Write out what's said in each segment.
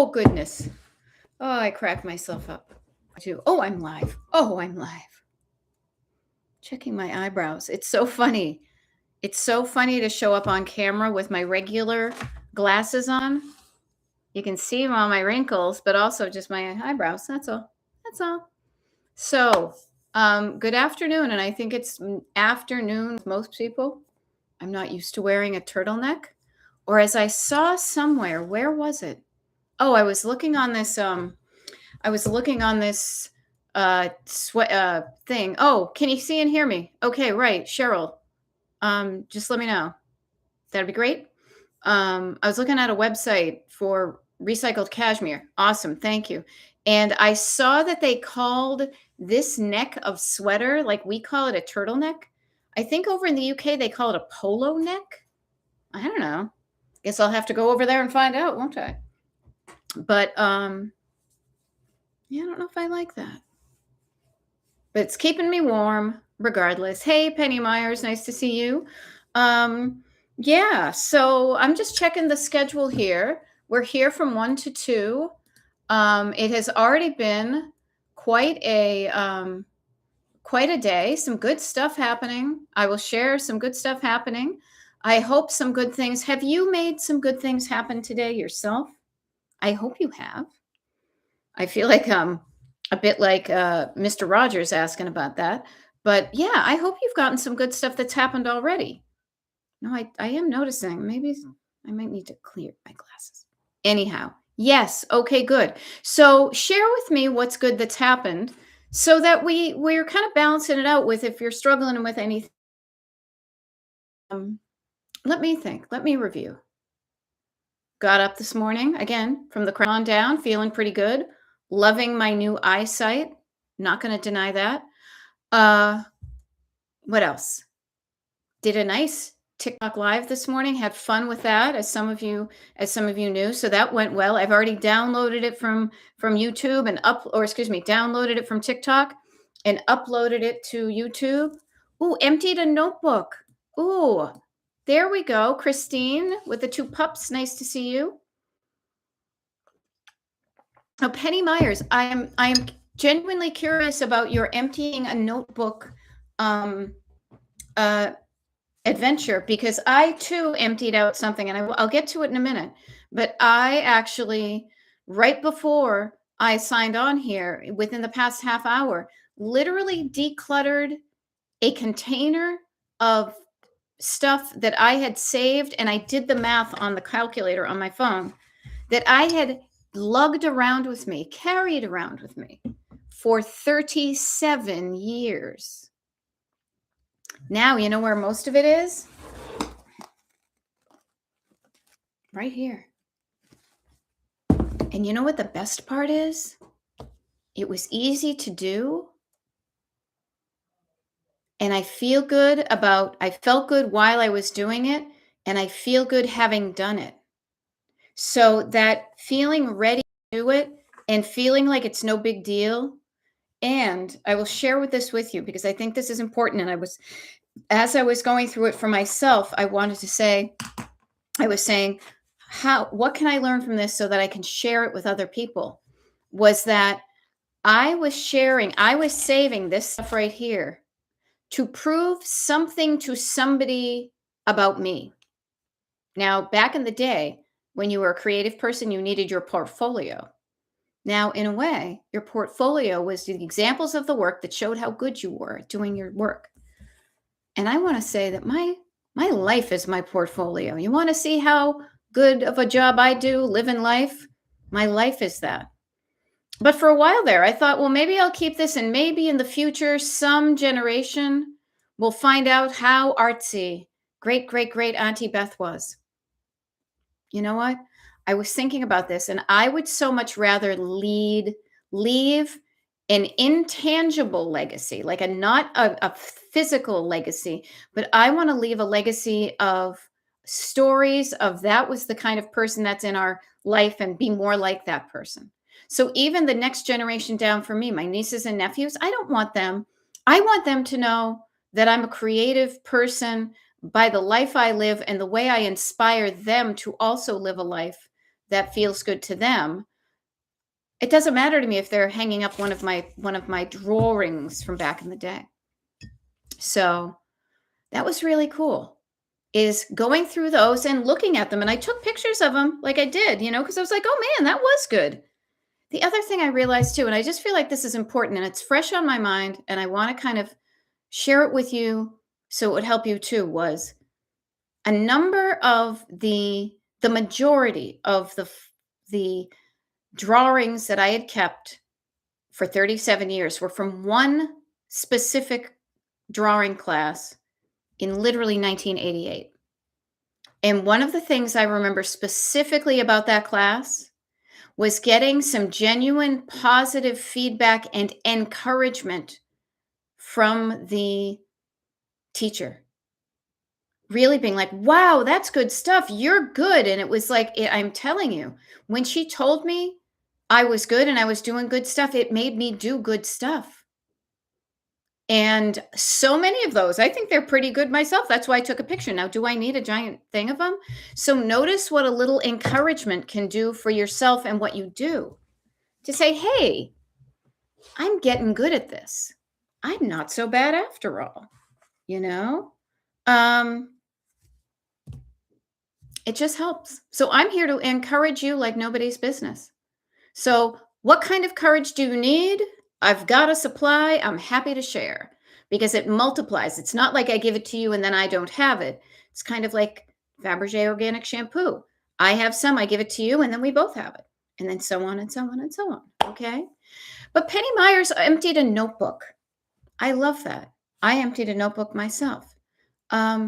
Oh, goodness. Oh, I cracked myself up. Too. Oh, I'm live. Oh, I'm live. Checking my eyebrows. It's so funny. It's so funny to show up on camera with my regular glasses on. You can see all my wrinkles, but also just my eyebrows. That's all. That's all. So, good afternoon. And I think it's afternoon with most people. I'm not used to wearing a turtleneck. Or as I saw somewhere, where was it? Oh, I was looking on this thing. Oh, can you see and hear me? Okay, right, Cheryl. Just let me know. That'd be great. I was looking at a website for recycled cashmere. Awesome, thank you. And I saw that they called this neck of sweater, like we call it a turtleneck. I think over in the UK they call it a polo neck. I don't know. Guess I'll have to go over there and find out, won't I? But yeah, I don't know if I like that. But it's keeping me warm regardless. Hey, Penny Myers, nice to see you. Yeah, so I'm just checking the schedule here. We're here from 1 to 2. It has already been quite a day. Some good stuff happening. I will share some good stuff happening. I hope some good things. Have you made some good things happen today yourself? I hope you have. I feel like a bit like Mr. Rogers asking about that. But yeah, I hope you've gotten some good stuff that's happened already. No, I am noticing. Maybe I might need to clear my glasses. Anyhow, yes. Okay, good. So share with me what's good that's happened so that we're kind of balancing it out with if you're struggling with anything. Let me think. Let me review. Got up this morning again from the crown on down, feeling pretty good. Loving my new eyesight. Not going to deny that. What else? Did a nice TikTok live this morning. Had fun with that, as some of you knew. So that went well. I've already downloaded it from YouTube and downloaded it from TikTok and uploaded it to YouTube. Ooh, emptied a notebook. Ooh, there we go. Christine with the 2 pups. Nice to see you. Oh, Penny Myers, I am genuinely curious about your emptying a notebook adventure, because I too emptied out something, and I'll get to it in a minute. But I actually, right before I signed on here, within the past half hour, literally decluttered a container of stuff that I had saved, and I did the math on the calculator on my phone that I had lugged around with me, carried around with me for 37 years. Now, you know where most of it is? Right here. And you know what the best part is? It was easy to do. And I felt good while I was doing it, and I feel good having done it. So that feeling ready to do it and feeling like it's no big deal. And I will share this with you because I think this is important. And as I was going through it for myself, I was saying, what can I learn from this so that I can share it with other people? Was that I was saving this stuff right here to prove something to somebody about me. Now, back in the day, when you were a creative person, you needed your portfolio. Now, in a way, your portfolio was the examples of the work that showed how good you were at doing your work. And I want to say that my life is my portfolio. You want to see how good of a job I do living life? My life is that. But for a while there, I thought, well, maybe I'll keep this, and maybe in the future, some generation will find out how artsy great Auntie Beth was. You know what? I was thinking about this, and I would so much rather leave an intangible legacy, like not a physical legacy, but I want to leave a legacy of stories of that was the kind of person that's in our life, and be more like that person. So even the next generation down for me, my nieces and nephews, I want them to know that I'm a creative person by the life I live and the way I inspire them to also live a life that feels good to them. It doesn't matter to me if they're hanging up one of my drawings from back in the day. So that was really cool, is going through those and looking at them. And I took pictures of them like I did, because I was like, oh man, that was good. The other thing I realized too, and I just feel like this is important and it's fresh on my mind, and I want to kind of share it with you so it would help you too, was a number of the majority of the drawings that I had kept for 37 years were from one specific drawing class in literally 1988. And one of the things I remember specifically about that class was getting some genuine positive feedback and encouragement from the teacher. Really being like, wow, that's good stuff. You're good. And it was like, I'm telling you, when she told me I was good and I was doing good stuff, it made me do good stuff. And so many of those, I think they're pretty good myself. That's why I took a picture. Now, do I need a giant thing of them? So notice what a little encouragement can do for yourself and what you do, to say, hey, I'm getting good at this. I'm not so bad after all, you know? It just helps. So I'm here to encourage you like nobody's business. So what kind of courage do you need? I've got a supply. I'm happy to share because it multiplies. It's not like I give it to you and then I don't have it. It's kind of like Fabergé organic shampoo. I have some, I give it to you, and then we both have it. And then so on and so on and so on. Okay. But Penny Myers emptied a notebook. I love that. I emptied a notebook myself. I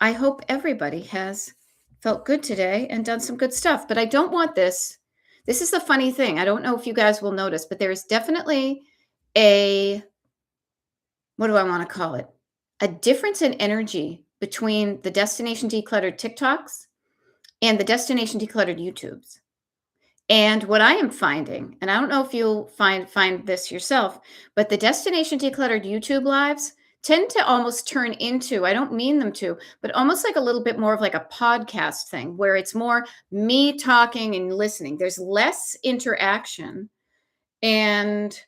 hope everybody has felt good today and done some good stuff, but I don't want this. This is the funny thing. I don't know if you guys will notice, but there is definitely what do I want to call it? A difference in energy between the Destination Decluttered TikToks and the Destination Decluttered YouTubes. And what I am finding, and I don't know if you'll find this yourself, but the Destination Decluttered YouTube lives tend to almost turn into, I don't mean them to, but almost like a little bit more of like a podcast thing where it's more me talking and listening. There's less interaction and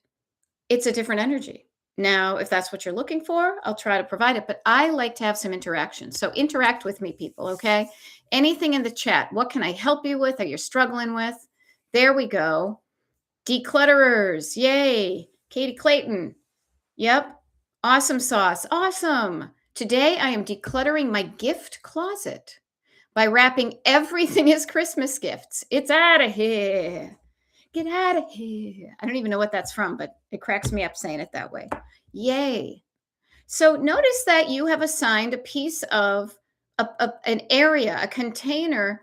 it's a different energy. Now, if that's what you're looking for, I'll try to provide it, but I like to have some interaction. So interact with me, people, okay? Anything in the chat. What can I help you with? Are you struggling with? There we go. Declutterers. Yay. Katie Clayton. Yep. Awesome sauce. Awesome. Today I am decluttering my gift closet by wrapping everything as Christmas gifts. It's out of here. Get out of here. I don't even know what that's from, but it cracks me up saying it that way. Yay. So notice that you have assigned a piece of an area, a container,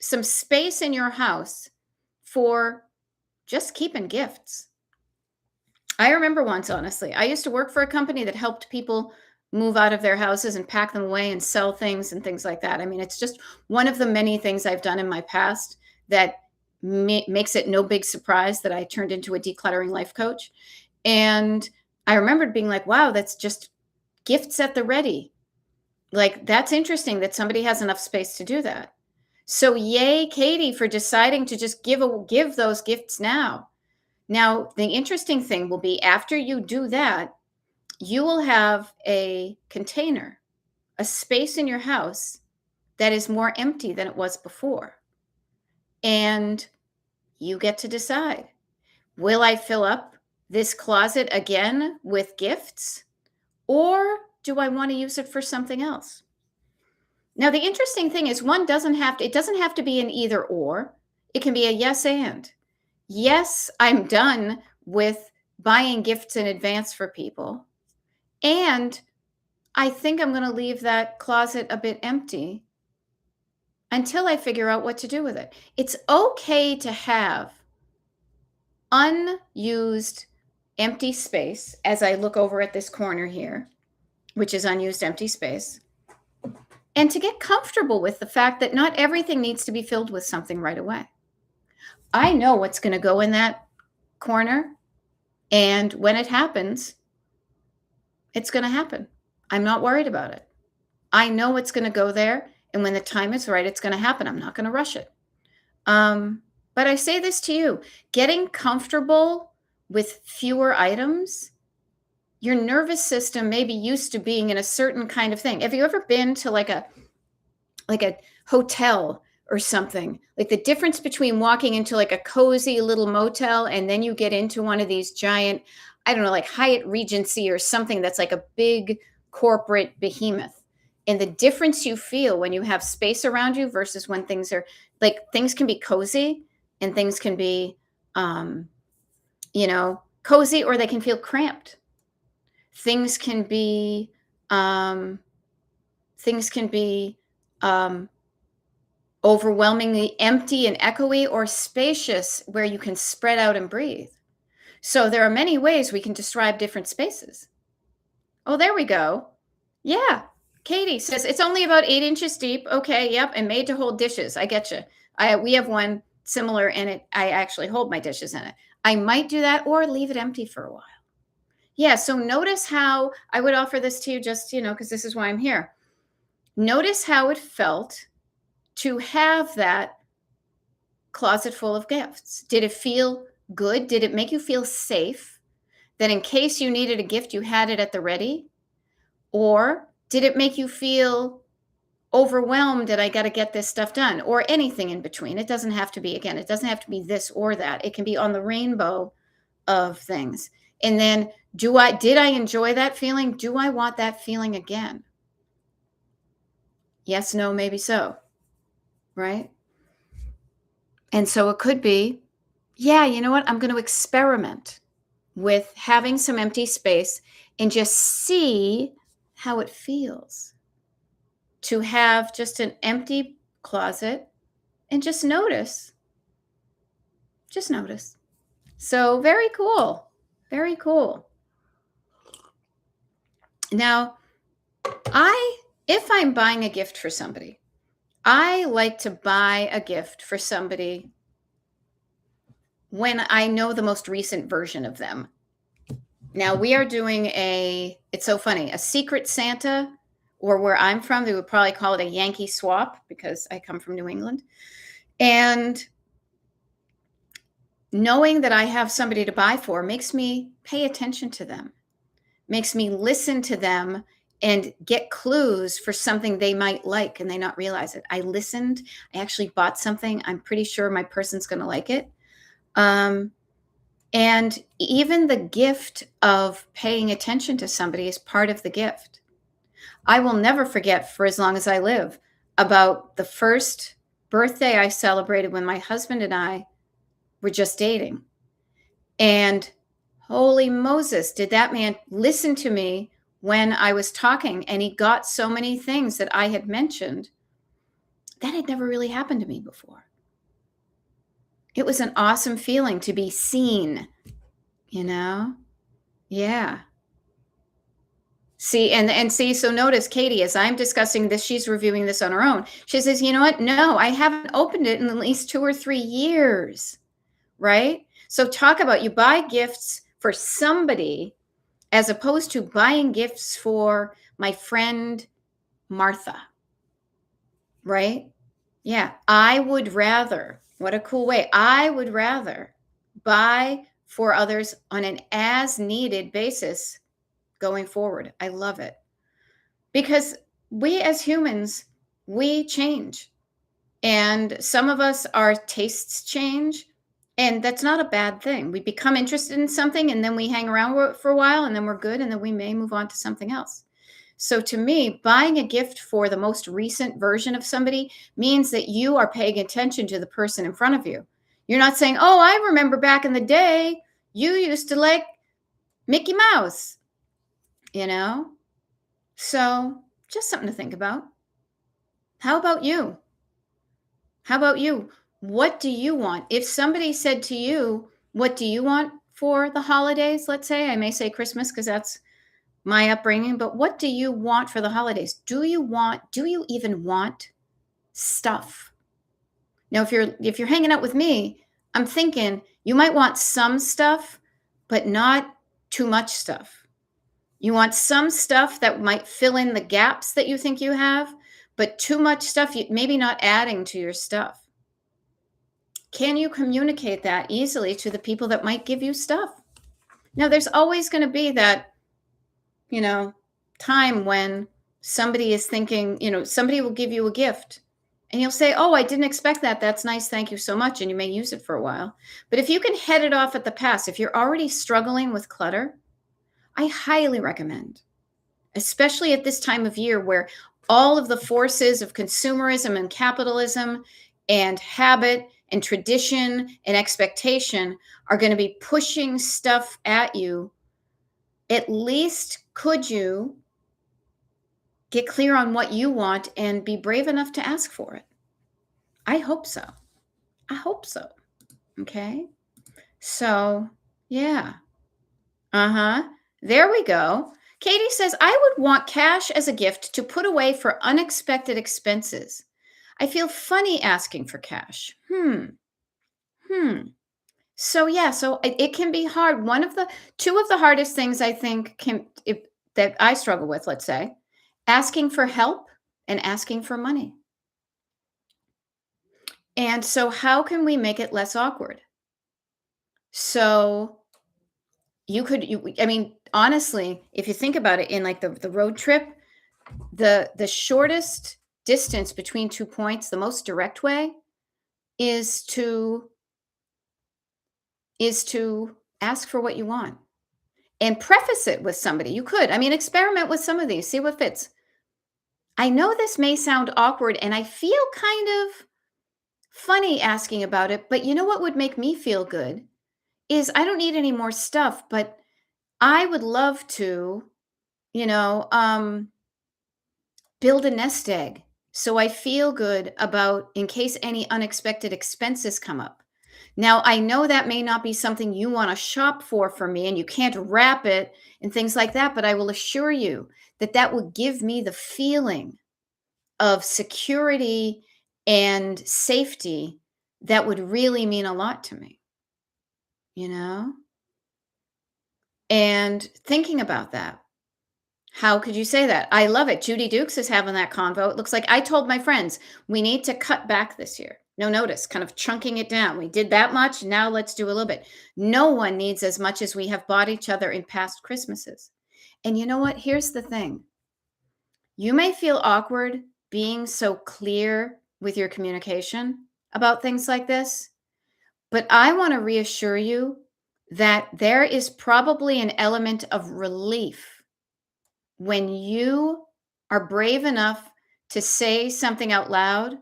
some space in your house for just keeping gifts. I remember once, honestly, I used to work for a company that helped people move out of their houses and pack them away and sell things and things like that. I mean, it's just one of the many things I've done in my past that makes it no big surprise that I turned into a decluttering life coach. And I remembered being like, wow, that's just gifts at the ready. Like, that's interesting that somebody has enough space to do that. So yay, Katie, for deciding to just give those gifts now. Now, the interesting thing will be after you do that, you will have a container, a space in your house that is more empty than it was before. And you get to decide, will I fill up this closet again with gifts, or do I want to use it for something else? Now, the interesting thing is it doesn't have to be an either or. It can be a yes and. Yes, I'm done with buying gifts in advance for people. And I think I'm going to leave that closet a bit empty until I figure out what to do with it. It's okay to have unused empty space as I look over at this corner here, which is unused empty space, and to get comfortable with the fact that not everything needs to be filled with something right away. I know what's going to go in that corner, and when it happens, it's going to happen. I'm not worried about it. I know it's going to go there, and when the time is right, it's going to happen. I'm not going to rush it. Um, but I say this to you, getting comfortable with fewer items, your nervous system may be used to being in a certain kind of thing. Have you ever been to like a hotel or something? Like the difference between walking into like a cozy little motel and then you get into one of these giant, I don't know, like Hyatt Regency or something that's like a big corporate behemoth. And the difference you feel when you have space around you versus when things are like things can be cozy and things can be um, cozy or they can feel cramped. Things can be um, things can be um, overwhelmingly empty and echoey or spacious where you can spread out and breathe. So there are many ways we can describe different spaces. Oh, there we go. Yeah. Katie says it's only about 8 inches deep. Okay. Yep. And made to hold dishes. I get you. We have one similar and I actually hold my dishes in it. I might do that or leave it empty for a while. Yeah. So notice how I would offer this to you just, because this is why I'm here. Notice how it felt to have that closet full of gifts. Did it feel good? Did it make you feel safe that in case you needed a gift, you had it at the ready? Or did it make you feel overwhelmed that I got to get this stuff done or anything in between? It doesn't have to be, again, it doesn't have to be this or that. It can be on the rainbow of things. And then did I enjoy that feeling? Do I want that feeling again? Yes, no, maybe so. Right? And so it could be, yeah, you know what? I'm going to experiment with having some empty space and just see how it feels to have just an empty closet and just notice. Just notice. So very cool. Very cool. Now, if I'm buying a gift for somebody, I like to buy a gift for somebody when I know the most recent version of them. Now we are doing it's so funny, a secret Santa, or where I'm from, they would probably call it a Yankee swap because I come from New England. And knowing that I have somebody to buy for makes me pay attention to them, makes me listen to them and get clues for something they might like and they not realize it. I listened. I actually bought something. I'm pretty sure my person's going to like it. And even the gift of paying attention to somebody is part of the gift. I will never forget for as long as I live about the first birthday I celebrated when my husband and I were just dating. And holy Moses, did that man listen to me when I was talking? And he got so many things that I had mentioned that had never really happened to me before. It was an awesome feeling to be seen, Yeah. See, and see, so notice Katie, as I'm discussing this, she's reviewing this on her own. She says, you know what? No, I haven't opened it in at least 2 or 3 years, right? So talk about you buy gifts for somebody as opposed to buying gifts for my friend Martha, right? Yeah, I would rather, what a cool way. I would rather buy for others on an as needed basis going forward. I love it. Because we as humans, we change. And some of us, our tastes change. And that's not a bad thing. We become interested in something and then we hang around for a while and then we're good and then we may move on to something else. So to me, buying a gift for the most recent version of somebody means that you are paying attention to the person in front of you. You're not saying, oh, I remember back in the day, you used to like Mickey Mouse, So just something to think about. How about you? How about you? What do you want? If somebody said to you, what do you want for the holidays? Let's say, I may say Christmas because that's my upbringing, but what do you want for the holidays? Do you even want stuff? Now, if you're hanging out with me, I'm thinking you might want some stuff, but not too much stuff. You want some stuff that might fill in the gaps that you think you have, but too much stuff, maybe not adding to your stuff. Can you communicate that easily to the people that might give you stuff? Now, there's always going to be that, you know, time when somebody is thinking, somebody will give you a gift and you'll say, "Oh, I didn't expect that. That's nice. Thank you so much." And you may use it for a while. But if you can head it off at the pass, if you're already struggling with clutter, I highly recommend, especially at this time of year where all of the forces of consumerism and capitalism and habit and tradition and expectation are going to be pushing stuff at you. At least could you get clear on what you want and be brave enough to ask for it? I hope so. I hope so. Okay. So, yeah. Uh-huh. There we go. Katie says, I would want cash as a gift to put away for unexpected expenses. I feel funny asking for cash. So yeah, so it can be hard. Two of the hardest things I think that I struggle with, let's say, asking for help and asking for money. And so how can we make it less awkward? So I mean, honestly, if you think about it in like the road trip, the shortest distance between 2 points, the most direct way is to ask for what you want and preface it with somebody. You could, I mean, experiment with some of these, see what fits. I know this may sound awkward and I feel kind of funny asking about it, but you know what would make me feel good is I don't need any more stuff, but I would love to, you know, build a nest egg. So I feel good about in case any unexpected expenses come up. Now, I know that may not be something you want to shop for me, and you can't wrap it and things like that, but I will assure you that that would give me the feeling of security and safety that would really mean a lot to me, you know? And thinking about that, how could you say that? I love it. Judy Dukes is having that convo. It looks like I told my friends, we need to cut back this year. No, notice, kind of chunking it down. We did that much. Now let's do a little bit. No one needs as much as we have bought each other in past Christmases. And you know what? Here's the thing. You may feel awkward being so clear with your communication about things like this, but I want to reassure you that there is probably an element of relief when you are brave enough to say something out loud.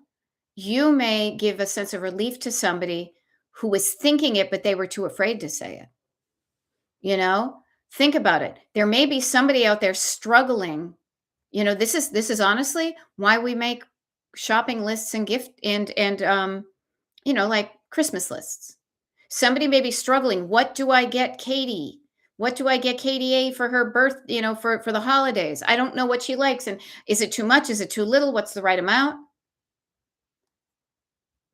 You may give a sense of relief to somebody who was thinking it, but they were too afraid to say it. You know, think about it. There may be somebody out there struggling. This is honestly why we make shopping lists and gift and like Christmas lists. Somebody may be struggling. What do I get Katie? What do I get Katie A for her birth, for the holidays? I don't know what she likes. And is it too much? Is it too little? What's the right amount?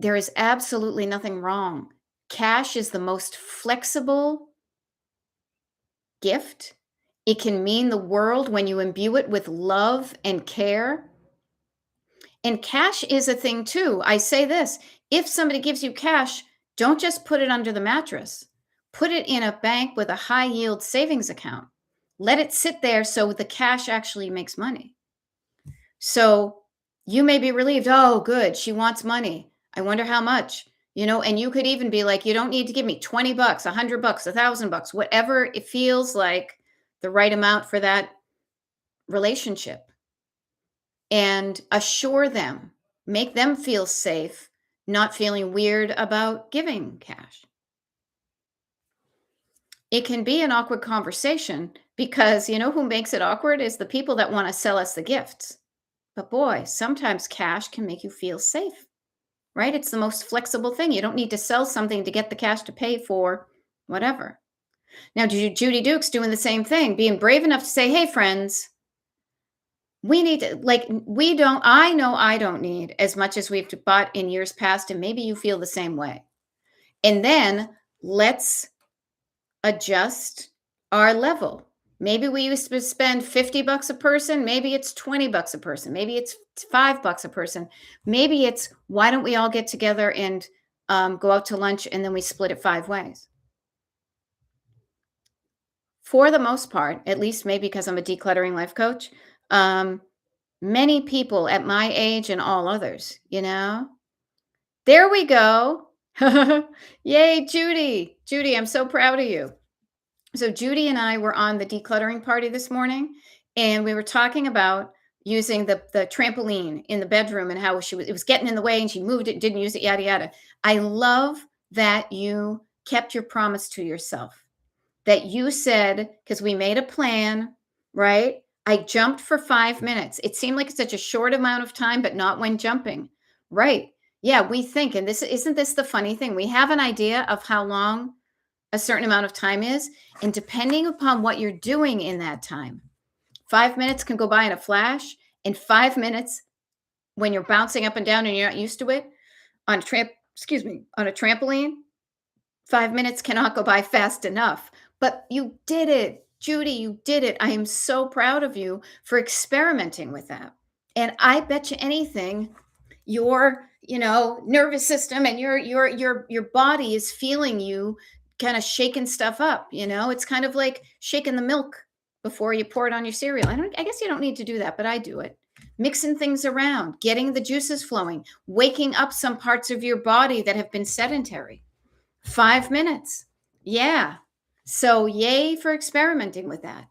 There is absolutely nothing wrong. Cash is the most flexible gift. It can mean the world when you imbue it with love and care. And cash is a thing too. I say this, if somebody gives you cash, don't just put it under the mattress. Put it in a bank with a high yield savings account. Let it sit there so the cash actually makes money. So you may be relieved. Oh, good. She wants money. I wonder how much, and you could even be like, you don't need to give me $20, $100, $1,000, whatever it feels like the right amount for that relationship. And assure them, make them feel safe, not feeling weird about giving cash. It can be an awkward conversation because who makes it awkward is the people that want to sell us the gifts. But boy, sometimes cash can make you feel safe, right? It's the most flexible thing. You don't need to sell something to get the cash to pay for whatever. Now, Judy Duke's doing the same thing, being brave enough to say, hey, friends, we need to, I know I don't need as much as we've bought in years past, and maybe you feel the same way. And then let's adjust our level. Maybe we used to spend $50 a person. Maybe it's $20 a person. Maybe it's $5 a person. Maybe it's, why don't we all get together and go out to lunch, and then we split it 5 ways. For the most part, at least maybe because I'm a decluttering life coach, um, many people at my age and all others, There we go. Yay, Judy. Judy, I'm so proud of you. So Judy and I were on the decluttering party this morning, and we were talking about using the trampoline in the bedroom and how it was getting in the way and she moved it, didn't use it, yada yada. I love that you kept your promise to yourself. That you said, because we made a plan, right? I jumped for 5 minutes. It seemed like such a short amount of time, but not when jumping. Right. Yeah, we think, and this isn't this the funny thing? We have an idea of how long a certain amount of time is. And depending upon what you're doing in that time, 5 minutes can go by in a flash. And 5 minutes when you're bouncing up and down and you're not used to it on on a trampoline, 5 minutes cannot go by fast enough. But you did it. Judy, you did it. I am so proud of you for experimenting with that. And I bet you anything, your, nervous system and your body is feeling you kind of shaking stuff up, It's kind of like shaking the milk before you pour it on your cereal. I guess you don't need to do that, but I do it. Mixing things around, getting the juices flowing, waking up some parts of your body that have been sedentary. 5 minutes. Yeah. So yay for experimenting with that.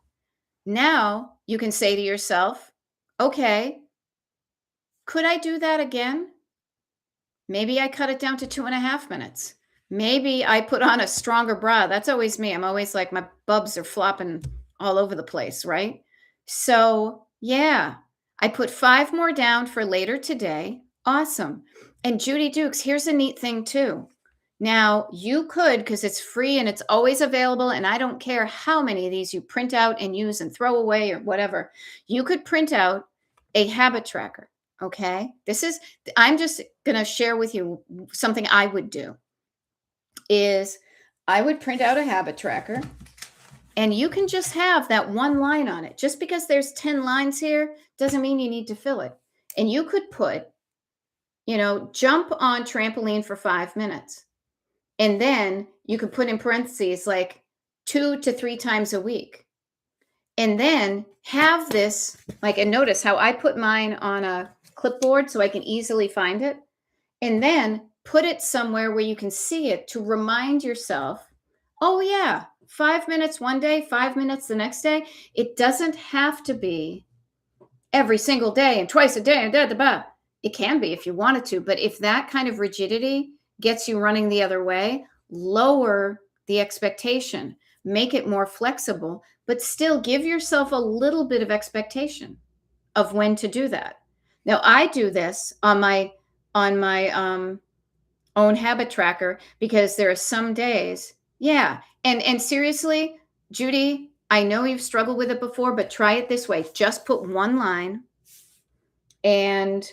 Now you can say to yourself, okay, could I do that again? Maybe I cut it down to 2.5 minutes. Maybe I put on a stronger bra. That's always me. I'm always like, my bubs are flopping all over the place, right? So yeah, I put 5 more down for later today. Awesome. And Judy Dukes, here's a neat thing too. Now, you could, because it's free and it's always available, and I don't care how many of these you print out and use and throw away or whatever, you could print out a habit tracker. Okay. I'm just going to share with you something I would do is I would print out a habit tracker, and you can just have that one line on it. Just because there's 10 lines here doesn't mean you need to fill it. And you could put, jump on trampoline for 5 minutes. And then you could put in parentheses like 2 to 3 times a week. And then have this, and notice how I put mine on a clipboard so I can easily find it. And then put it somewhere where you can see it to remind yourself, oh yeah, 5 minutes one day, 5 minutes the next day. It doesn't have to be every single day and twice a day and da. It can be if you wanted to, but if that kind of rigidity gets you running the other way, lower the expectation, make it more flexible, but still give yourself a little bit of expectation of when to do that. Now, I do this on my own habit tracker because there are some days, yeah. And seriously, Judy, I know you've struggled with it before, but try it this way. Just put one line and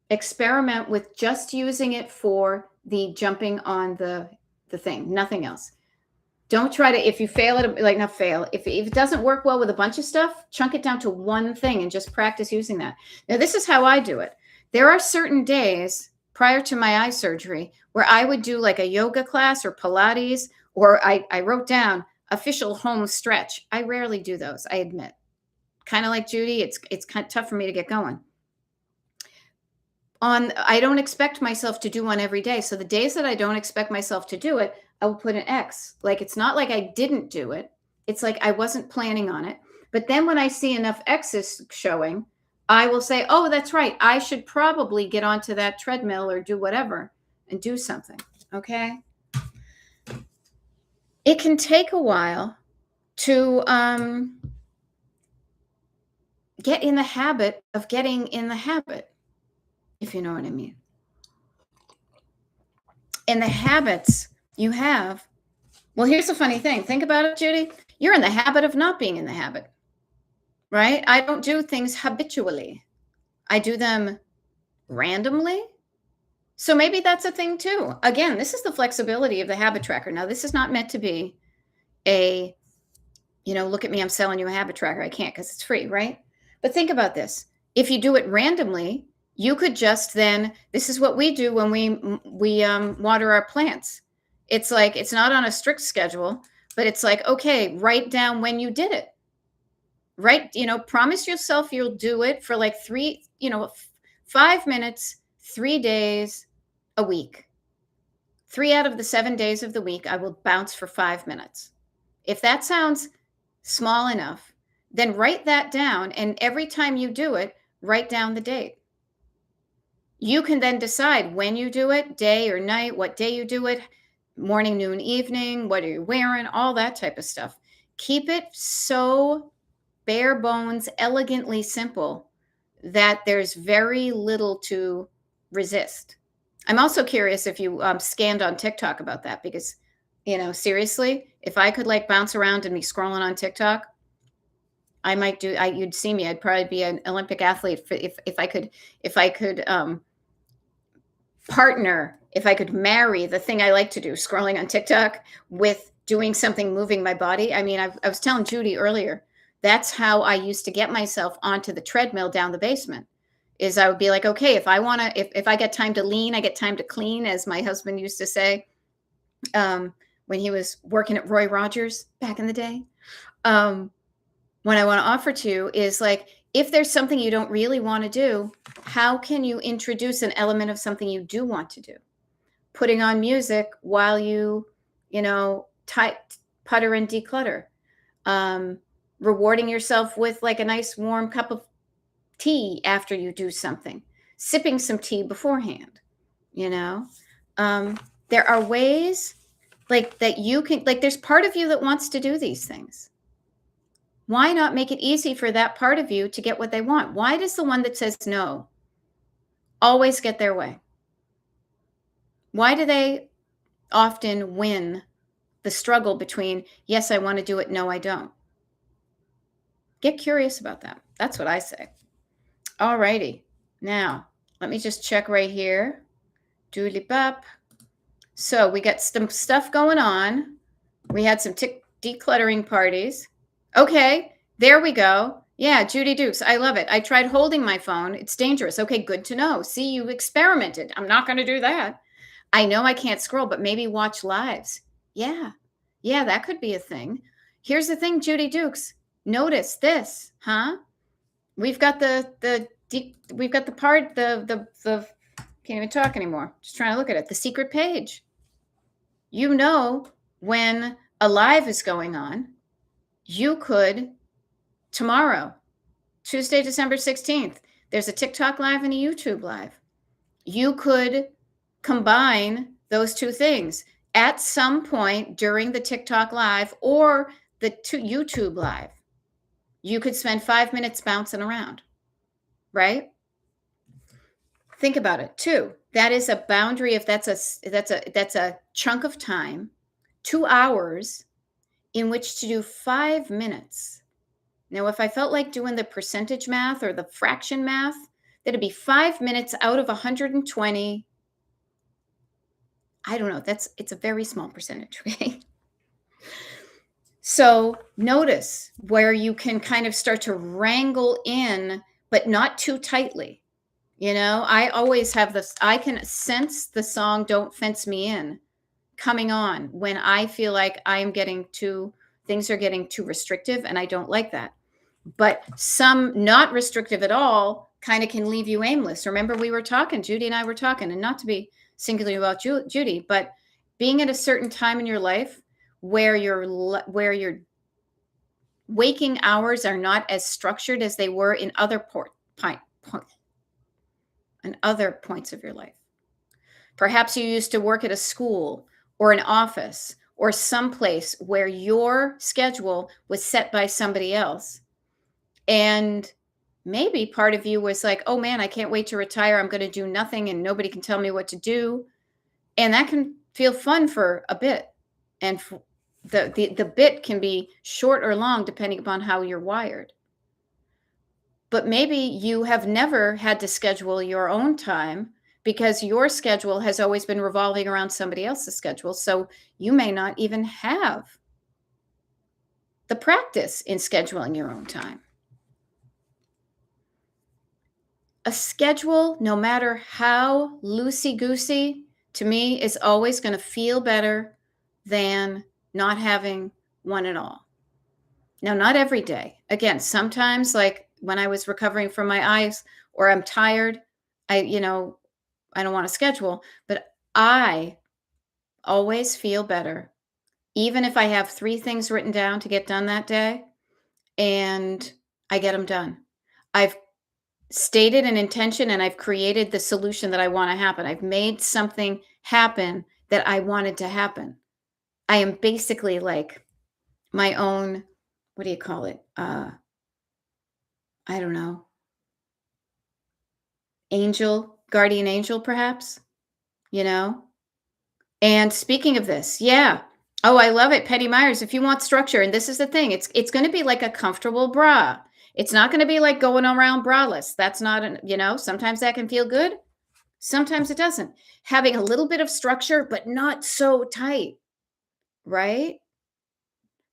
experiment with just using it for the jumping on the thing, nothing else. Don't try to, if you fail at it, not fail. If it doesn't work well with a bunch of stuff, chunk it down to one thing and just practice using that. Now, this is how I do it. There are certain days prior to my eye surgery where I would do like a yoga class or Pilates, or I wrote down official home stretch. I rarely do those, I admit. Kind of like Judy, it's kind of tough for me to get going. I don't expect myself to do one every day. So the days that I don't expect myself to do it, I will put an X. Like, it's not like I didn't do it. It's like I wasn't planning on it. But then when I see enough X's showing, I will say, oh, that's right. I should probably get onto that treadmill or do whatever and do something. Okay. It can take a while to get in the habit of getting in the habit, if you know what I mean. And the habits you have, well, here's the funny thing. Think about it, Judy. You're in the habit of not being in the habit, right? I don't do things habitually. I do them randomly. So maybe that's a thing too. Again, this is the flexibility of the habit tracker. Now, this is not meant to be a, look at me, I'm selling you a habit tracker. I can't because it's free, right? But think about this. If you do it randomly, You could just then, this is what we do when we water our plants. It's like, it's not on a strict schedule, but it's like, okay, write down when you did it. Right? Promise yourself you'll do it for like 5 minutes, 3 days a week. 3 out of the 7 days of the week, I will bounce for 5 minutes. If that sounds small enough, then write that down. And every time you do it, write down the date. You can then decide when you do it, day or night, what day you do it, morning, noon, evening, what are you wearing, all that type of stuff. Keep it so bare bones, elegantly simple that there's very little to resist. I'm also curious if you scanned on TikTok about that, because, seriously, if I could like bounce around and be scrolling on TikTok, I might you'd see me. I'd probably be an Olympic athlete if I could partner, if I could marry the thing I like to do, scrolling on TikTok, with doing something, moving my body. I mean, I was telling Judy earlier, that's how I used to get myself onto the treadmill down the basement. Is I would be like, okay, if I get time to lean, I get time to clean, as my husband used to say, when he was working at Roy Rogers back in the day. What I want to offer to you is, like, if there's something you don't really want to do, how can you introduce an element of something you do want to do? Putting on music while you, putter and declutter. Rewarding yourself with like a nice warm cup of tea after you do something. Sipping some tea beforehand. There are ways like that you can, like, there's part of you that wants to do these things. Why not make it easy for that part of you to get what they want? Why does the one that says no always get their way? Why do they often win the struggle between, yes, I want to do it, no, I don't? Get curious about that. That's what I say. All righty. Now, let me just check right here. Doodly bop. So we got some stuff going on. We had some decluttering parties. Okay, there we go. Yeah, Judy Dukes. I love it. I tried holding my phone. It's dangerous. Okay, good to know. See, you experimented. I'm not going to do that. I know I can't scroll, but maybe watch lives. Yeah, that could be a thing. Here's the thing, Judy Dukes. Notice this, huh? We've got the can't even talk anymore. Just trying to look at it. The secret page. When a live is going on, you could, tomorrow, Tuesday, December 16th, there's a TikTok live and a YouTube live. You could combine those two things at some point during the TikTok live or the YouTube live. You could spend 5 minutes bouncing around, right? Think about it too. That is a boundary. If that's a chunk of time, 2 hours in which to do 5 minutes. Now, if I felt like doing the percentage math or the fraction math, that'd be 5 minutes out of 120. I don't know. It's a very small percentage, right? So notice where you can kind of start to wrangle in, but not too tightly. I always have this, I can sense the song Don't Fence Me In coming on when I feel like things are getting too restrictive, and I don't like that. But some not restrictive at all kind of can leave you aimless. Remember, Judy and I were talking, and not to be singularly about Judy, but being at a certain time in your life where your waking hours are not as structured as they were in other points of your life. Perhaps you used to work at a school or an office or someplace where your schedule was set by somebody else. And maybe part of you was like, oh man, I can't wait to retire. I'm going to do nothing and nobody can tell me what to do. And that can feel fun for a bit. And the bit can be short or long depending upon how you're wired. But maybe you have never had to schedule your own time because your schedule has always been revolving around somebody else's schedule. So you may not even have the practice in scheduling your own time. A schedule, no matter how loosey-goosey, to me is always gonna feel better than not having one at all. Now, not every day. Again, sometimes, like when I was recovering from my eyes or I'm tired, I don't want to schedule, but I always feel better, even if I have 3 things written down to get done that day and I get them done. I've stated an intention and I've created the solution that I want to happen. I've made something happen that I wanted to happen. I am basically like my own, what do you call it? I don't know, angel, guardian angel, perhaps, you know? And speaking of this, yeah. Oh, I love it. Penny Myers, if you want structure, and this is the thing, it's going to be like a comfortable bra. It's not going to be like going around braless. That's not sometimes that can feel good. Sometimes it doesn't. Having a little bit of structure, but not so tight, right?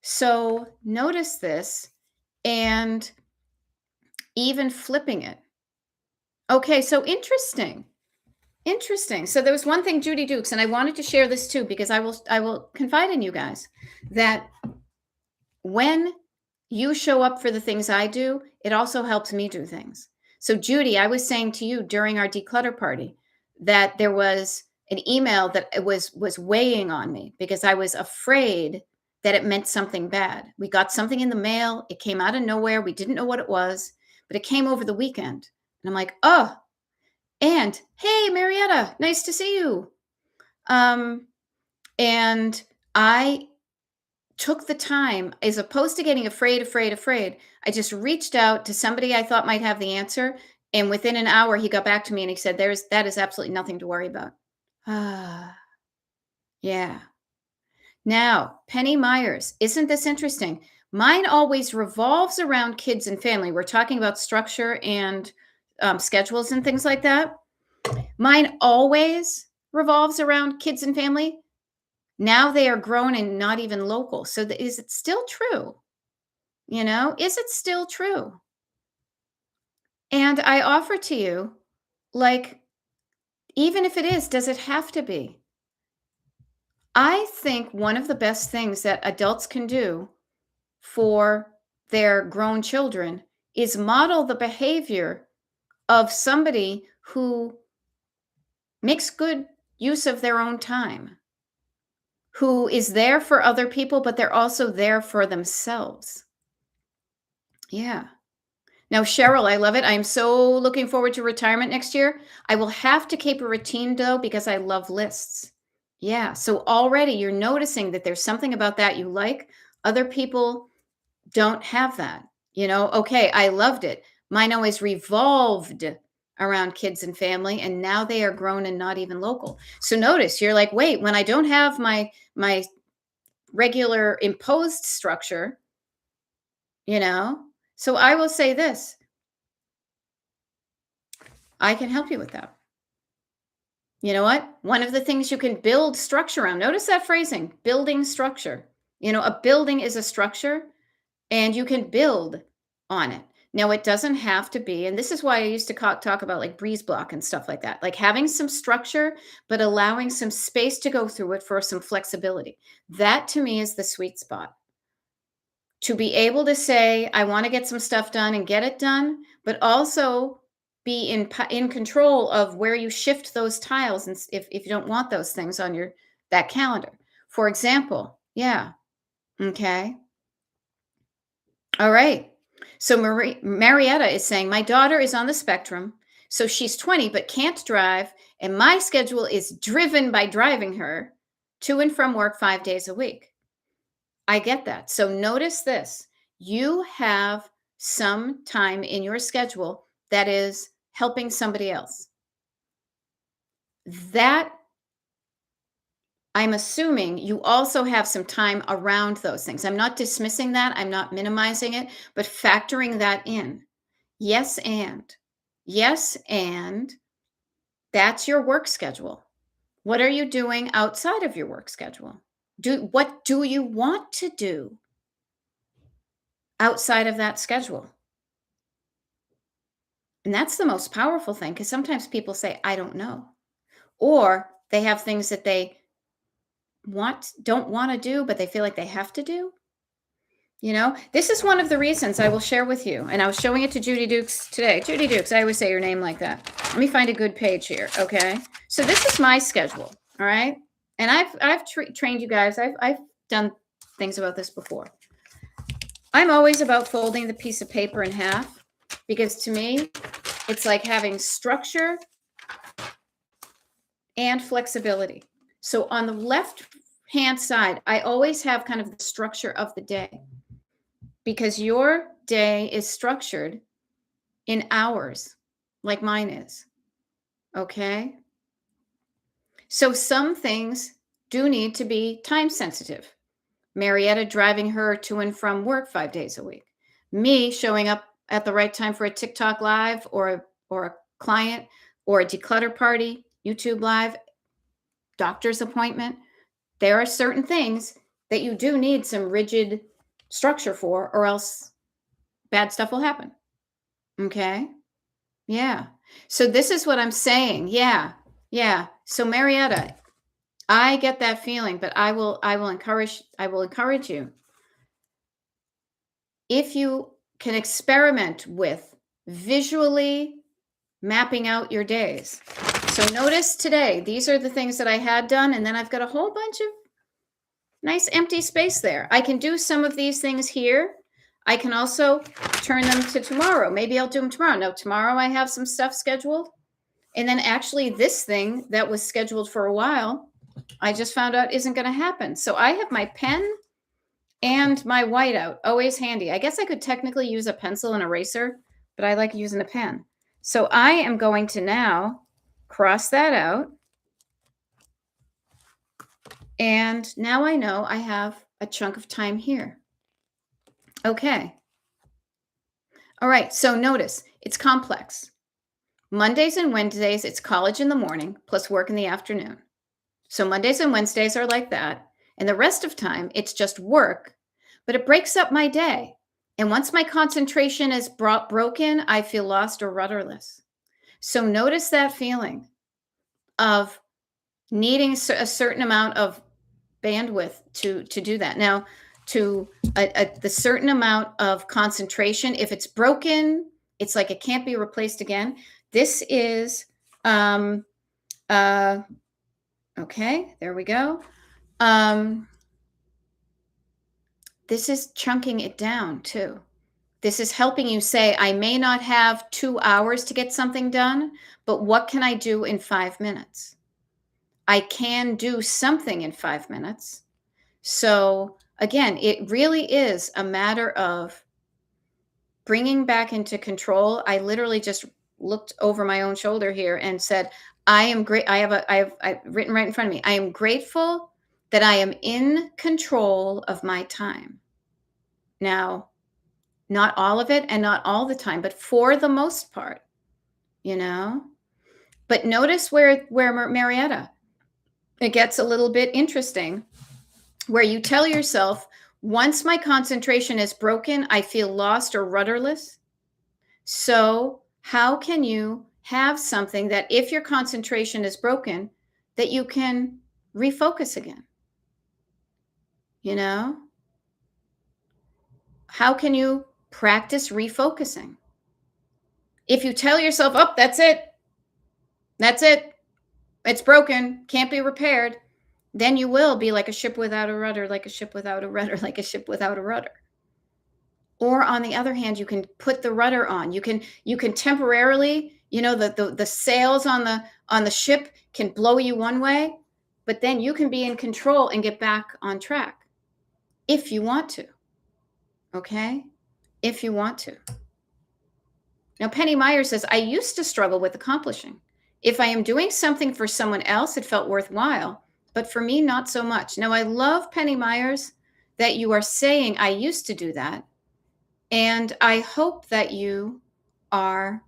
So notice this and even flipping it. Okay, so interesting. Interesting. So there was one thing, Judy Dukes, and I wanted to share this too because I will confide in you guys that when you show up for the things I do, it also helps me do things. So Judy, I was saying to you during our declutter party that there was an email that it was weighing on me because I was afraid that it meant something bad. We got something in the mail, it came out of nowhere, we didn't know what it was, but it came over the weekend. And I'm like, "Oh, and hey, Marietta, nice to see you." Um, and I took the time, as opposed to getting afraid. I just reached out to somebody I thought might have the answer. And within an hour, he got back to me and he said, that is absolutely nothing to worry about. Ah, yeah. Now, Penny Myers, isn't this interesting? Mine always revolves around kids and family. We're talking about structure and schedules and things like that. Mine always revolves around kids and family. Now they are grown and not even local. So is it still true? Is it still true? And I offer to you, like, even if it is, does it have to be? I think one of the best things that adults can do for their grown children is model the behavior of somebody who makes good use of their own time, who is there for other people, but they're also there for themselves. Yeah. Now, Cheryl, I love it. I'm so looking forward to retirement next year. I will have to keep a routine though, because I love lists. Yeah. So already you're noticing that there's something about that you like. Other people don't have that. Okay, I loved it. Mine always revolved around kids and family, and now they are grown and not even local. So notice you're like, wait, when I don't have my regular imposed structure, you know, so I will say this, I can help you with that. You know what? One of the things you can build structure around, notice that phrasing, building structure. A building is a structure and you can build on it. Now, it doesn't have to be, and this is why I used to talk about like breeze block and stuff like that, like having some structure, but allowing some space to go through it for some flexibility. That to me is the sweet spot. To be able to say, I want to get some stuff done and get it done, but also be in control of where you shift those tiles and if you don't want those things on that calendar. For example, yeah. Okay. All right. So Marietta is saying, my daughter is on the spectrum. So she's 20, but can't drive. And my schedule is driven by driving her to and from work 5 days a week. I get that. So notice this. You have some time in your schedule that is helping somebody else. That, I'm assuming you also have some time around those things. I'm not dismissing that. I'm not minimizing it, but factoring that in. Yes, and. Yes, and that's your work schedule. What are you doing outside of your work schedule? What do you want to do outside of that schedule? And that's the most powerful thing, because sometimes people say, I don't know. Or they have things that they don't want to do, but they feel like they have to do. This is one of the reasons I will share with you. And I was showing it to Judy Dukes today. Judy Dukes, I always say your name like that. Let me find a good page here. Okay. So this is my schedule. All right. And I've trained you guys. I've done things about this before. I'm always about folding the piece of paper in half, because to me, it's like having structure and flexibility. So on the left hand side, I always have kind of the structure of the day, because your day is structured in hours like mine is. Okay. So some things do need to be time sensitive. Marietta driving her to and from work 5 days a week. Me showing up at the right time for a TikTok live or a client or a declutter party, YouTube live, doctor's appointment. There are certain things that you do need some rigid structure for, or else bad stuff will happen. Okay. Yeah. So this is what I'm saying. Yeah. Yeah. So Marietta, I get that feeling, but I will encourage you. If you can experiment with visually mapping out your days. So notice today, these are the things that I had done, and then I've got a whole bunch of nice empty space there. I can do some of these things here. I can also turn them to tomorrow. Maybe I'll do them tomorrow. No, tomorrow I have some stuff scheduled. And then actually this thing that was scheduled for a while, I just found out isn't going to happen. So I have my pen and my whiteout always handy. I guess I could technically use a pencil and eraser, but I like using a pen. So I am going to now cross that out. And now I know I have a chunk of time here. Okay. All right. So notice it's complex. Mondays and Wednesdays, it's college in the morning plus work in the afternoon. So Mondays and Wednesdays are like that. And the rest of time, it's just work, but it breaks up my day. And once my concentration is broken, I feel lost or rudderless. So notice that feeling of needing a certain amount of bandwidth to do that. Now, to the certain amount of concentration, if it's broken, it's like it can't be replaced again. This is, okay, there we go. This is chunking it down too. This is helping you say, I may not have 2 hours to get something done, but what can I do in 5 minutes? I can do something in 5 minutes. So again, it really is a matter of bringing back into control. I literally just looked over my own shoulder here and said, I am great. I have written right in front of me. I am grateful that I am in control of my time. Now, not all of it and not all the time, but for the most part, But notice where Marietta, it gets a little bit interesting, where you tell yourself, once my concentration is broken, I feel lost or rudderless. So how can you have something that if your concentration is broken, that you can refocus again? How can you practice refocusing? If you tell yourself, oh, that's it, it's broken, can't be repaired, then you will be like a ship without a rudder, like a ship without a rudder, like a ship without a rudder. Or on the other hand, you can put the rudder on. You can temporarily, the sails on the ship can blow you one way, but then you can be in control and get back on track if you want to. Okay? If you want to. Now, Penny Meyer says, I used to struggle with accomplishing. If I am doing something for someone else, it felt worthwhile, but for me, not so much. Now, I love, Penny Myers, that you are saying, I used to do that. And I hope that you are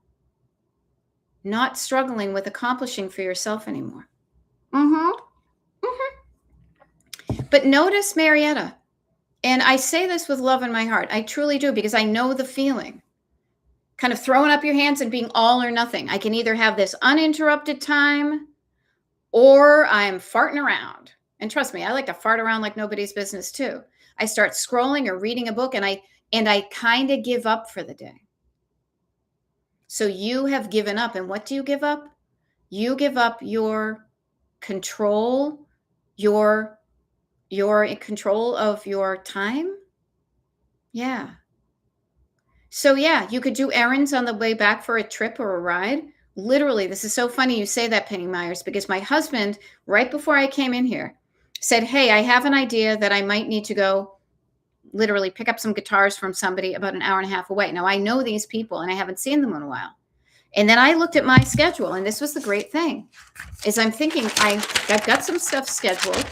not struggling with accomplishing for yourself anymore. But notice, Marietta, and I say this with love in my heart. I truly do, because I know the feeling. kind of throwing up your hands and being all or nothing. I can either have this uninterrupted time or I'm farting around. And trust me, I like to fart around like nobody's business too. I start scrolling or reading a book and I kind of give up for the day. So you have given up. And what do you give up? You give up your control, your in control of your time. Yeah. So yeah, you could do errands on the way back for a trip or a ride. Literally, this is so funny you say that, Penny Myers, because my husband, right before I came in here, said, hey, I have an idea that I might need to go literally pick up some guitars from somebody about an hour and a half away. Now, I know these people and I haven't seen them in a while. And then I looked at my schedule, and this was the great thing, is I'm thinking I've got some stuff scheduled,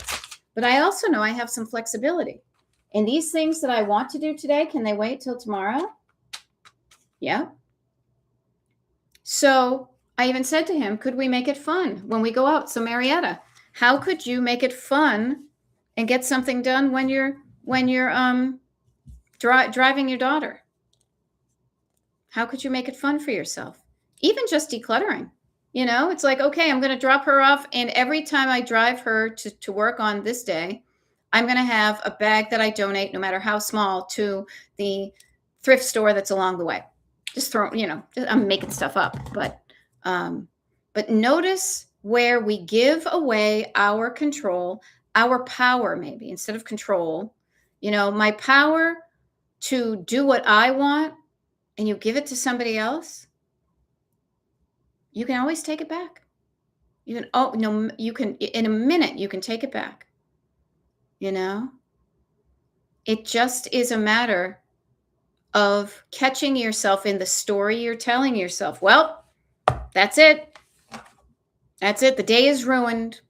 but I also know I have some flexibility. And these things that I want to do today, can they wait till tomorrow? Yeah. So I even said to him, could we make it fun when we go out? So Marietta, how could you make it fun and get something done when you're driving your daughter? How could you make it fun for yourself? Even just decluttering. You know, it's like, okay, I'm going to drop her off. And every time I drive her to work on this day, I'm going to have a bag that I donate, no matter how small, to the thrift store that's along the way. Just throw, you know, I'm making stuff up. But notice where we give away our control, our power, maybe instead of control, you know, my power to do what I want, and you give it to somebody else. You can always take it back. You can, oh, no, you can, in a minute, you can take it back. You know, it just is a matter of catching yourself in the story you're telling yourself. Well, that's it. That's it. The day is ruined.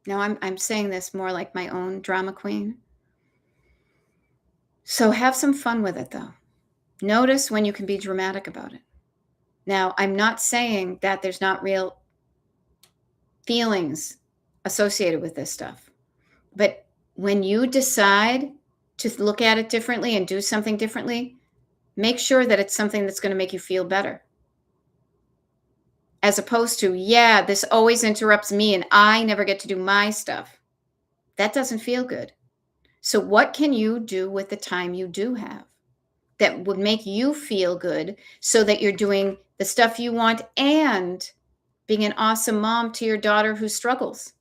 Now I'm saying this more like my own drama queen. So have some fun with it, though. Notice when you can be dramatic about it. Now, I'm not saying that there's not real feelings associated with this stuff. But when you decide to look at it differently and do something differently, make sure that it's something that's going to make you feel better. As opposed to, yeah, this always interrupts me and I never get to do my stuff. That doesn't feel good. So what can you do with the time you do have that would make you feel good so that you're doing the stuff you want and being an awesome mom to your daughter who struggles?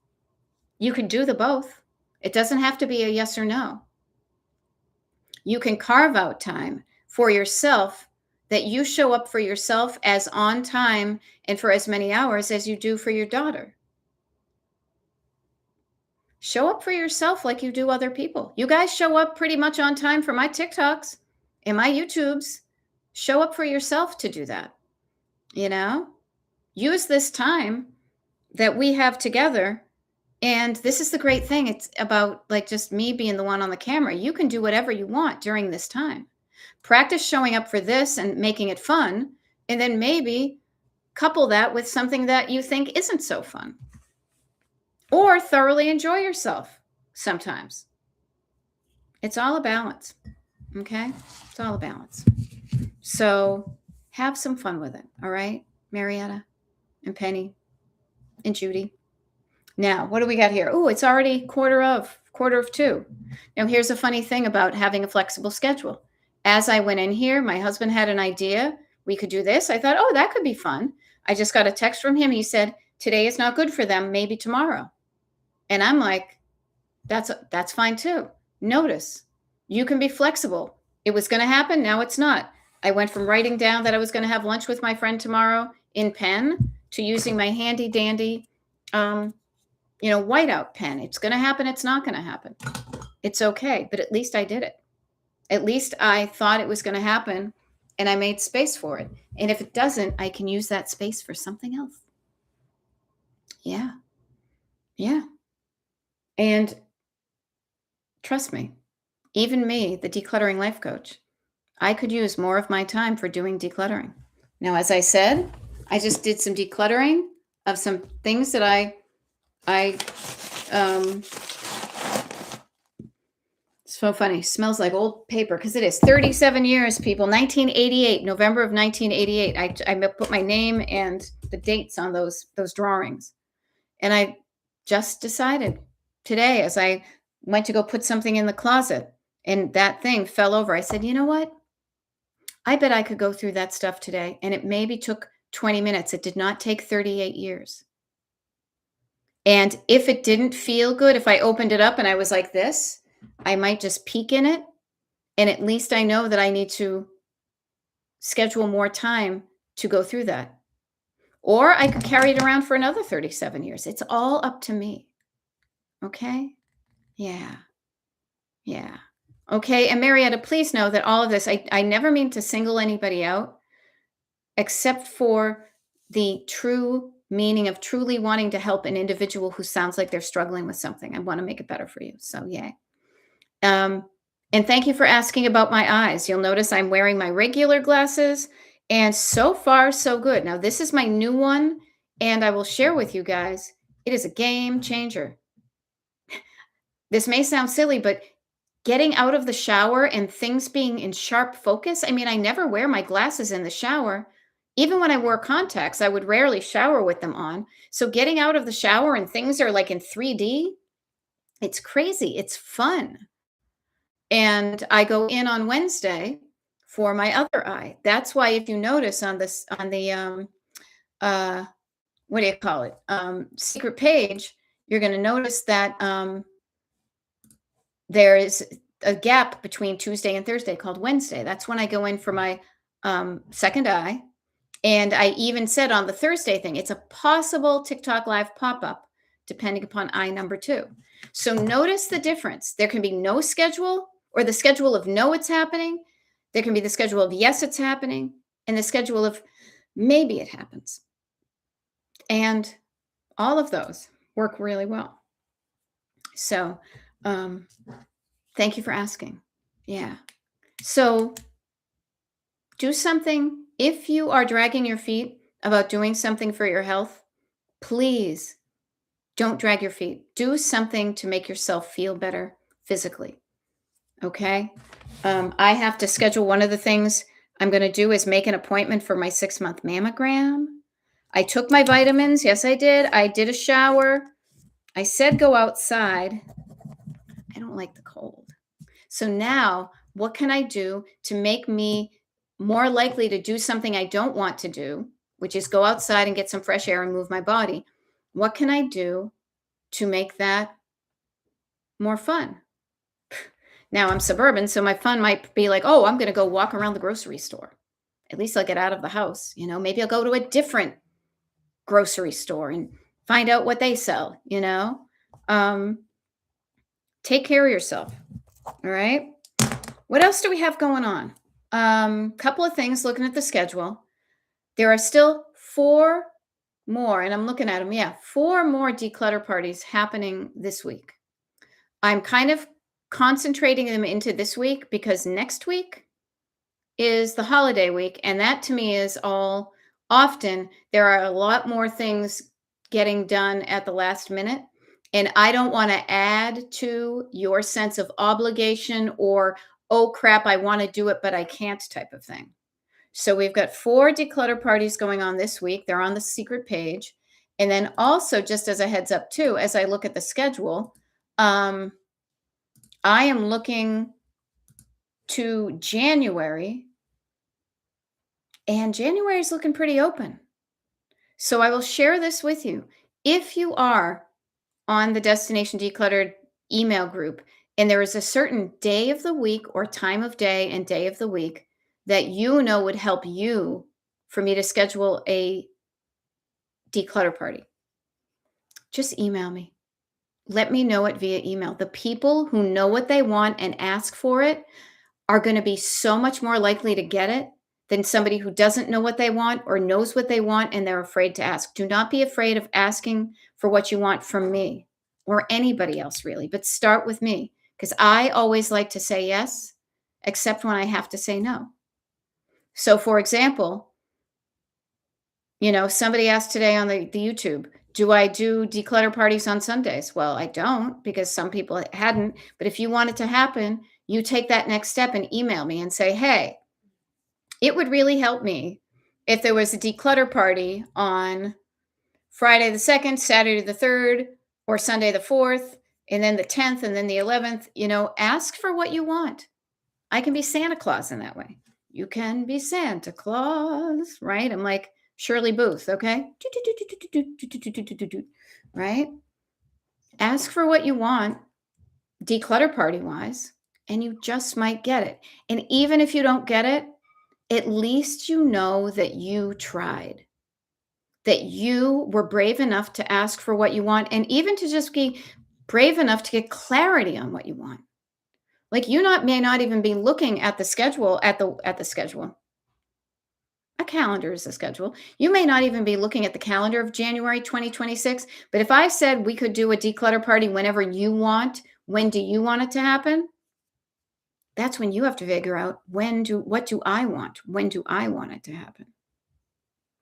You can do the both. It doesn't have to be a yes or no. You can carve out time for yourself that you show up for yourself as on time and for as many hours as you do for your daughter. Show up for yourself like you do other people. You guys show up pretty much on time for my TikToks and my YouTubes. Show up for yourself to do that. You know, use this time that we have together. And this is the great thing. It's about like just me being the one on the camera. You can do whatever you want during this time. Practice showing up for this and making it fun. And then maybe couple that with something that you think isn't so fun. Or thoroughly enjoy yourself sometimes. It's all a balance. Okay? It's all a balance. So have some fun with it. All right, Marietta and Penny and Judy. Now, what do we got here? Oh, it's already quarter of 2. Now, here's a funny thing about having a flexible schedule. As I went in here, my husband had an idea. We could do this. I thought, oh, that could be fun. I just got a text from him. He said, today is not good for them. Maybe tomorrow. And I'm like, that's fine too. Notice, you can be flexible. It was going to happen. Now it's not. I went from writing down that I was going to have lunch with my friend tomorrow in pen to using my handy dandy, whiteout pen. It's going to happen. It's not going to happen. It's okay. But at least I did it. At least I thought it was going to happen and I made space for it. And if it doesn't, I can use that space for something else. Yeah. Yeah. And trust me, even me, the decluttering life coach, I could use more of my time for doing decluttering. Now, as I said, I just did some decluttering of some things that I it's So funny. Smells like old paper because it is 37 years, people. 1988, November of 1988. I put my name and the dates on those drawings. And I just decided today as I went to go put something in the closet and that thing fell over. I said, you know what? I bet I could go through that stuff today. And it maybe took 20 minutes. It did not take 38 years. And if it didn't feel good, if I opened it up and I was like this, I might just peek in it. And at least I know that I need to schedule more time to go through that. Or I could carry it around for another 37 years. It's all up to me. Okay? Yeah. Yeah. Okay. And Marietta, please know that all of this, I never mean to single anybody out, except for the true meaning of truly wanting to help an individual who sounds like they're struggling with something. I want to make it better for you. So, yay. And thank you for asking about my eyes. You'll notice I'm wearing my regular glasses, and so far, so good. Now, this is my new one, and I will share with you guys, it is a game changer. This may sound silly, but getting out of the shower and things being in sharp focus. I mean, I never wear my glasses in the shower. Even when I wore contacts, I would rarely shower with them on. So getting out of the shower and things are like in 3D, it's crazy. It's fun. And I go in on Wednesday for my other eye. That's why if you notice on this on the what do you call it? Secret page, you're going to notice that there is a gap between Tuesday and Thursday called Wednesday. That's when I go in for my second eye. And I even said on the Thursday thing, it's a possible TikTok live pop-up depending upon eye number 2. So notice the difference. There can be no schedule or the schedule of no, it's happening. There can be the schedule of yes, it's happening, and the schedule of maybe it happens. And all of those work really well. So thank you for asking. Yeah. So do something. If you are dragging your feet about doing something for your health, please don't drag your feet. Do something to make yourself feel better physically. Okay. I have to schedule one of the things I'm going to do is make an appointment for my 6-month mammogram. I took my vitamins. Yes, I did. I did a shower. I said go outside. I don't like the cold. So now what can I do to make me more likely to do something I don't want to do, which is go outside and get some fresh air and move my body? What can I do to make that more fun? Now I'm suburban, so my fun might be like, oh, I'm going to go walk around the grocery store. At least I'll get out of the house. Maybe I'll go to a different grocery store and find out what they sell, Take care of yourself. All right. What else do we have going on? Couple of things looking at the schedule. There are still 4 more, and I'm looking at them. Yeah, 4 more declutter parties happening this week. I'm kind of concentrating them into this week because next week is the holiday week. And that to me is all often there are a lot more things getting done at the last minute. And I don't want to add to your sense of obligation or, oh crap, I want to do it, but I can't type of thing. So we've got 4 declutter parties going on this week. They're on the secret page. And then also, just as a heads up too, as I look at the schedule, I am looking to January, and January is looking pretty open. So I will share this with you. If you are on the Destination Decluttered email group, and there is a certain day of the week or time of day and day of the week that would help you for me to schedule a declutter party, just email me. Let me know it via email. The people who know what they want and ask for it are going to be so much more likely to get it than somebody who doesn't know what they want or knows what they want and they're afraid to ask. Do not be afraid of asking for what you want from me or anybody else really, but start with me because I always like to say yes, except when I have to say no. So for example, somebody asked today on the YouTube, Do I do declutter parties on Sundays? Well, I don't because some people hadn't. But if you want it to happen, you take that next step and email me and say, hey, it would really help me if there was a declutter party on Friday the 2nd, Saturday the 3rd, or Sunday the 4th, and then the 10th, and then the 11th. Ask for what you want. I can be Santa Claus in that way. You can be Santa Claus, right? I'm like Shirley Booth, okay? Right? Ask for what you want, declutter party wise, and you just might get it. And even if you don't get it, at least you know that you tried, that you were brave enough to ask for what you want, and even to just be brave enough to get clarity on what you want. Like may not even be looking at the schedule at the schedule. A calendar is a schedule. You may not even be looking at the calendar of January 2026, but if I said we could do a declutter party whenever you want, when do you want it to happen? That's when you have to figure out what do I want? When do I want it to happen?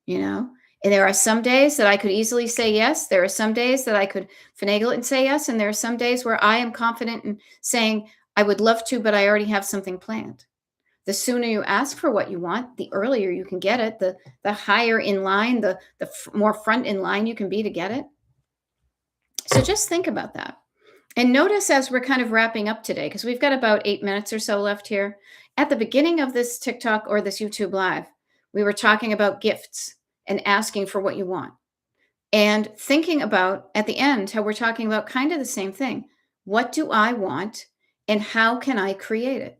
And there are some days that I could easily say yes. There are some days that I could finagle it and say yes. And there are some days where I am confident in saying, I would love to, but I already have something planned. The sooner you ask for what you want, the earlier you can get it. The higher in line, the more front in line you can be to get it. So just think about that. And notice as we're kind of wrapping up today, because we've got about 8 minutes or so left here. At the beginning of this TikTok or this YouTube Live, we were talking about gifts and asking for what you want. And thinking about at the end how we're talking about kind of the same thing. What do I want and how can I create it?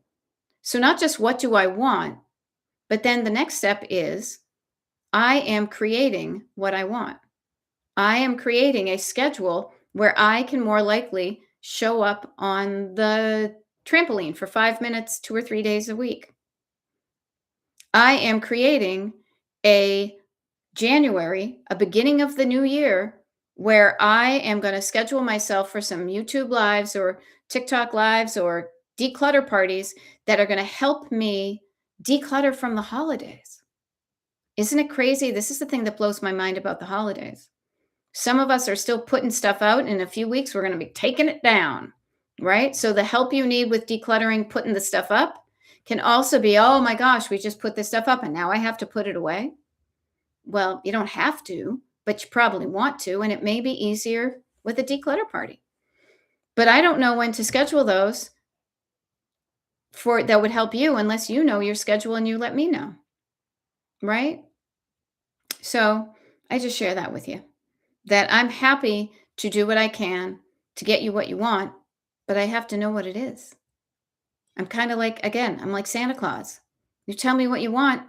So not just what do I want, but then the next step is I am creating what I want. I am creating a schedule where I can more likely show up on the trampoline for 5 minutes, 2 or 3 days a week. I am creating a January, a beginning of the new year, where I am going to schedule myself for some YouTube lives or TikTok lives or declutter parties that are going to help me declutter from the holidays. Isn't it crazy? This is the thing that blows my mind about the holidays. Some of us are still putting stuff out. In a few weeks, we're going to be taking it down, right? So the help you need with decluttering, putting the stuff up can also be, oh my gosh, we just put this stuff up and now I have to put it away. Well, you don't have to, but you probably want to, and it may be easier with a declutter party. But I don't know when to schedule those that would help you unless you know your schedule and you let me know, right? So I just share that with you, that I'm happy to do what I can to get you what you want, but I have to know what it is. I'm kind of like, again, I'm like Santa Claus. You tell me what you want.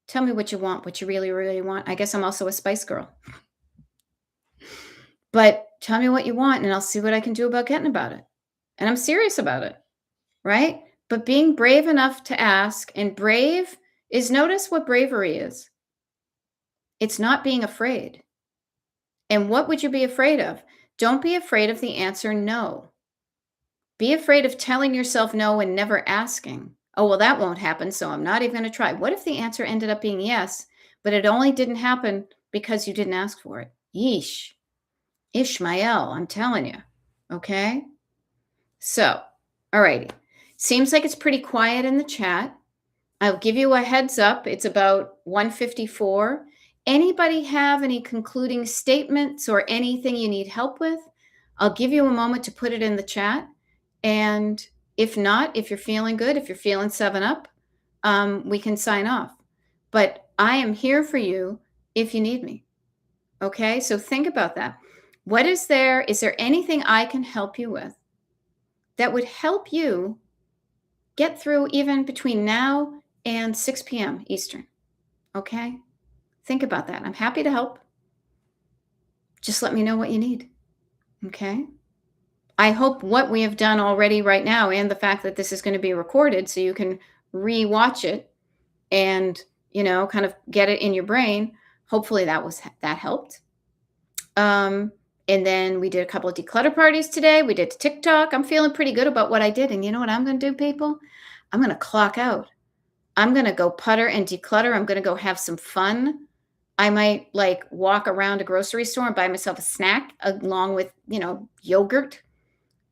Tell me what you want, what you really, really want. I guess I'm also a Spice Girl. But tell me what you want and I'll see what I can do about getting about it. And I'm serious about it, right? But being brave enough to ask, and brave is, notice what bravery is. It's not being afraid. And what would you be afraid of? Don't be afraid of the answer no. Be afraid of telling yourself no and never asking. Oh, well, that won't happen, so I'm not even going to try. What if the answer ended up being yes, but it only didn't happen because you didn't ask for it? Yeesh. Ishmael, I'm telling you. Okay? So, all righty. Seems like it's pretty quiet in the chat. I'll give you a heads up. It's about 1:54. Anybody have any concluding statements or anything you need help with? I'll give you a moment to put it in the chat. And if not, if you're feeling good, if you're feeling 7-Up, we can sign off. But I am here for you if you need me. Okay? So think about that. What is there? Is there anything I can help you with that would help you get through even between now and 6 p.m. Eastern? Okay? Think about that. I'm happy to help. Just let me know what you need. Okay? I hope what we have done already right now, and the fact that this is going to be recorded so you can re-watch it and, kind of get it in your brain. Hopefully that helped. And then we did a couple of declutter parties today. We did TikTok. I'm feeling pretty good about what I did. And you know what I'm going to do, people? I'm going to clock out. I'm going to go putter and declutter. I'm going to go have some fun I might like walk around a grocery store and buy myself a snack along with, yogurt.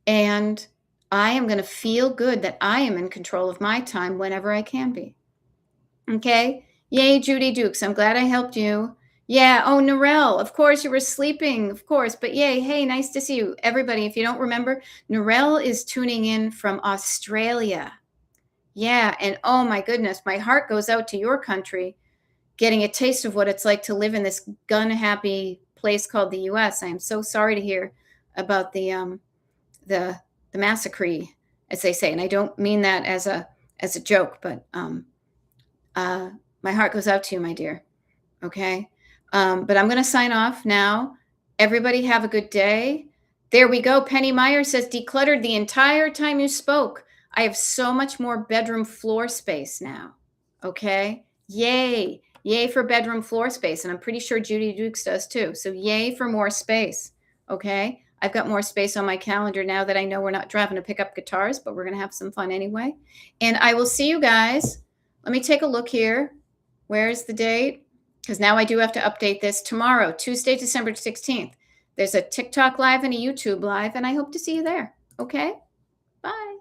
And I am going to feel good that I am in control of my time whenever I can be. Okay. Yay, Judy Dukes. I'm glad I helped you. Yeah. Oh, Narelle. Of course, you were sleeping. Of course. But yay. Hey, nice to see you. Everybody, if you don't remember, Narelle is tuning in from Australia. Yeah. And oh, my goodness, my heart goes out to your country, getting a taste of what it's like to live in this gun happy place called the US. I am so sorry to hear about the massacre, as they say. And I don't mean that as a joke, but my heart goes out to you, my dear. Okay. But I'm going to sign off now. Everybody have a good day. There we go. Penny Meyer says, decluttered the entire time you spoke. I have so much more bedroom floor space now. Okay. Yay. Yay for bedroom floor space. And I'm pretty sure Judy Dukes does too. So yay for more space. Okay. I've got more space on my calendar now that I know we're not driving to pick up guitars, but we're going to have some fun anyway. And I will see you guys. Let me take a look here. Where's the date? Because now I do have to update this. Tomorrow, Tuesday, December 16th. There's a TikTok live and a YouTube live, and I hope to see you there. Okay? Bye.